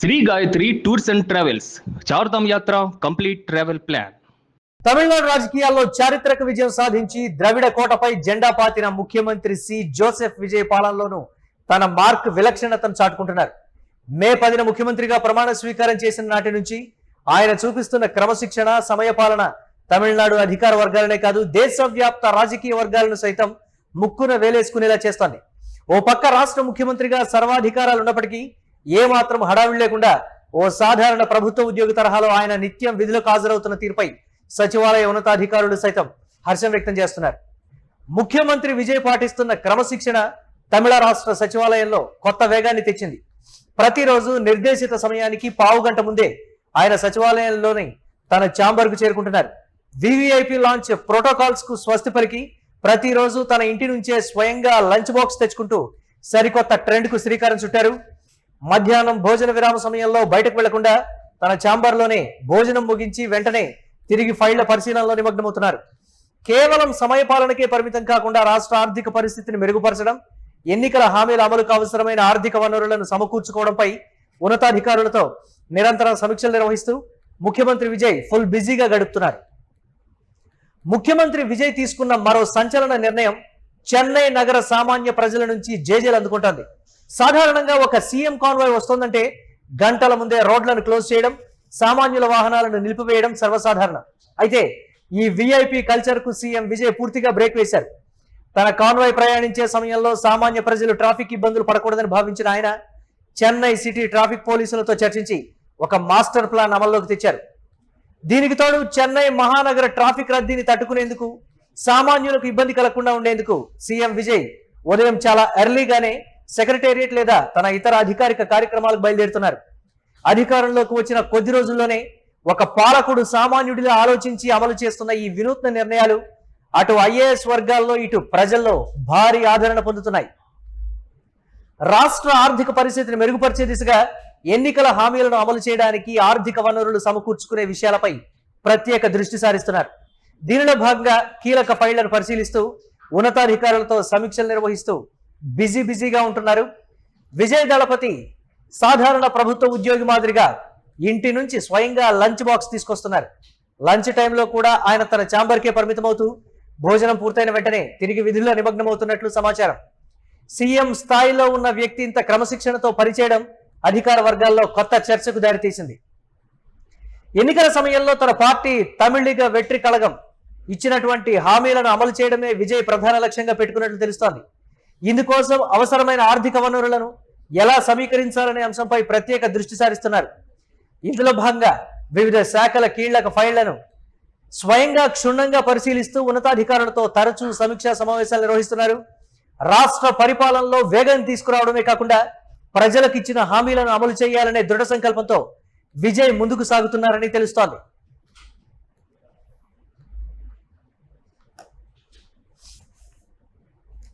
Shri Gayatri tours and travels Chardham yatra complete travel plan. Tamil Nadu రాజకీయాల్లో చారిత్రక విజయం సాధించి ద్రవిడ కోటపై జెండా పాతిన ముఖ్యమంత్రి సి జోసెఫ్ విజయ్ పాలనలోనూ తన మార్క్ విలక్షణతను చాటుకుంటున్నారు. మే 10న ముఖ్యమంత్రిగా ప్రమాణ స్వీకారం చేసిన నాటి నుంచి ఆయన చూపిస్తున్న క్రమశిక్షణ, సమయపాలన తమిళనాడు అధికార వర్గాలనే కాదు దేశవ్యాప్త రాజకీయ వర్గాలను సైతం ముక్కున వేలేసుకునేలా చేస్తోంది. ఓ పక్క రాష్ట్ర ముఖ్యమంత్రిగా సర్వాధికారాలు ఉన్నప్పటికీ ఏమాత్రం హడావిడి లేకుండా ఓ సాధారణ ప్రభుత్వ ఉద్యోగి తరహాలో ఆయన నిత్యం విధులకు హాజరవుతున్న తీరుపై సచివాలయ ఉన్నతాధికారులు సైతం హర్షం వ్యక్తం చేస్తున్నారు. ముఖ్యమంత్రి విజయ్ పాటిస్తున్న క్రమశిక్షణ తమిళ రాష్ట్ర సచివాలయంలో కొత్త వేగాన్ని తెచ్చింది. ప్రతిరోజు నిర్దేశిత సమయానికి పావుగంట ముందే ఆయన సచివాలయంలోని తన ఛాంబర్కు చేరుకుంటున్నారు. వివిఐపి లాంచ్ ప్రోటోకాల్స్ కు స్వస్తి పలికి ప్రతిరోజు తన ఇంటి నుంచే స్వయంగా లంచ్ బాక్స్ తెచ్చుకుంటూ సరికొత్త ట్రెండ్ కు శ్రీకారం చుట్టారు. మధ్యాహ్నం భోజన విరామ సమయంలో బయటకు వెళ్లకుండా తన ఛాంబర్లోనే భోజనం ముగించి వెంటనే తిరిగి ఫైళ్ల పరిశీలనలో నిమగ్నమవుతున్నారు. కేవలం సమయపాలనకే పరిమితం కాకుండా రాష్ట్ర ఆర్థిక పరిస్థితిని మెరుగుపరచడం, ఎన్నికల హామీల అమలుకు అవసరమైన ఆర్థిక వనరులను సమకూర్చుకోవడంపై ఉన్నతాధికారులతో నిరంతరం సమీక్షలు నిర్వహిస్తూ ముఖ్యమంత్రి విజయ్ ఫుల్ బిజీగా గడుపుతున్నారు. ముఖ్యమంత్రి విజయ్ తీసుకున్న మరో సంచలన నిర్ణయం చెన్నై నగర సామాన్య ప్రజల నుంచి జేజేలు అందుకుంటోంది. సాధారణంగా ఒక సీఎం కాన్వాయ్ వస్తోందంటే గంటల ముందే రోడ్లను క్లోజ్ చేయడం, సామాన్యుల వాహనాలను నిలిపివేయడం సర్వసాధారణం. అయితే ఈ విఐపి కల్చర్ కు సీఎం విజయ్ పూర్తిగా బ్రేక్ వేశారు. తన కాన్వాయ్ ప్రయాణించే సమయంలో సామాన్య ప్రజలు ట్రాఫిక్ ఇబ్బందులు పడకూడదని భావించిన ఆయన చెన్నై సిటీ ట్రాఫిక్ పోలీసులతో చర్చించి ఒక మాస్టర్ ప్లాన్ అమల్లోకి తెచ్చారు. దీనికి తోడు చెన్నై మహానగర ట్రాఫిక్ రద్దీని తట్టుకునేందుకు, సామాన్యులకు ఇబ్బంది కలగకుండా ఉండేందుకు సీఎం విజయ్ ఉదయం చాలా ఎర్లీగానే సెక్రటేరియట్ లేదా తన ఇతర అధికారిక కార్యక్రమాలకు బయలుదేరుతున్నారు. అధికారంలోకి వచ్చిన కొద్ది రోజుల్లోనే ఒక పాలకుడు సామాన్యుడిలా ఆలోచించి అమలు చేస్తున్న ఈ వినూత్న నిర్ణయాలు అటు ఐఏఎస్ వర్గాల్లో ఇటు ప్రజల్లో భారీ ఆదరణ పొందుతున్నాయి. రాష్ట్ర ఆర్థిక పరిస్థితిని మెరుగుపరిచే దిశగా ఎన్నికల హామీలను అమలు చేయడానికి ఆర్థిక వనరులు సమకూర్చుకునే విషయాలపై ప్రత్యేక దృష్టి సారిస్తున్నారు. దీనిలో భాగంగా కీలక ఫైళ్లను పరిశీలిస్తూ ఉన్నతాధికారులతో సమీక్షలు నిర్వహిస్తూ బిజీగా ఉంటున్నారు. విజయ్ దళపతి సాధారణ ప్రభుత్వ ఉద్యోగి మాదిరిగా ఇంటి నుంచి స్వయంగా లంచ్ బాక్స్ తీసుకొస్తున్నారు. లంచ్ టైంలో కూడా ఆయన తన ఛాంబర్కే పరిమితమవుతూ భోజనం పూర్తయిన వెంటనే తిరిగి విధుల్లో నిమగ్నమవుతున్నట్లు సమాచారం. సీఎం స్థాయిలో ఉన్న వ్యక్తి ఇంత క్రమశిక్షణతో పనిచేయడం అధికార వర్గాల్లో కొత్త చర్చకు దారితీసింది. ఎన్నికల సమయంలో తన పార్టీ తమిళిగ వెట్రి కళగం ఇచ్చినటువంటి హామీలను అమలు చేయడమే విజయ్ ప్రధాన లక్ష్యంగా పెట్టుకున్నట్లు తెలుస్తోంది. ఇందుకోసం అవసరమైన ఆర్థిక వనరులను ఎలా సమీకరించాలనే అంశంపై ప్రత్యేక దృష్టి సారిస్తున్నారు. ఇందులో భాగంగా వివిధ శాఖల కీలక ఫైళ్లను స్వయంగా క్షుణ్ణంగా పరిశీలిస్తూ ఉన్నతాధికారులతో తరచూ సమీక్షా సమావేశాలు నిర్వహిస్తున్నారు. రాష్ట్ర పరిపాలనలో వేగం తీసుకురావడమే కాకుండా ప్రజలకు ఇచ్చిన హామీలను అమలు చేయాలనే దృఢ సంకల్పంతో విజయ్ ముందుకు సాగుతున్నారని తెలుస్తోంది.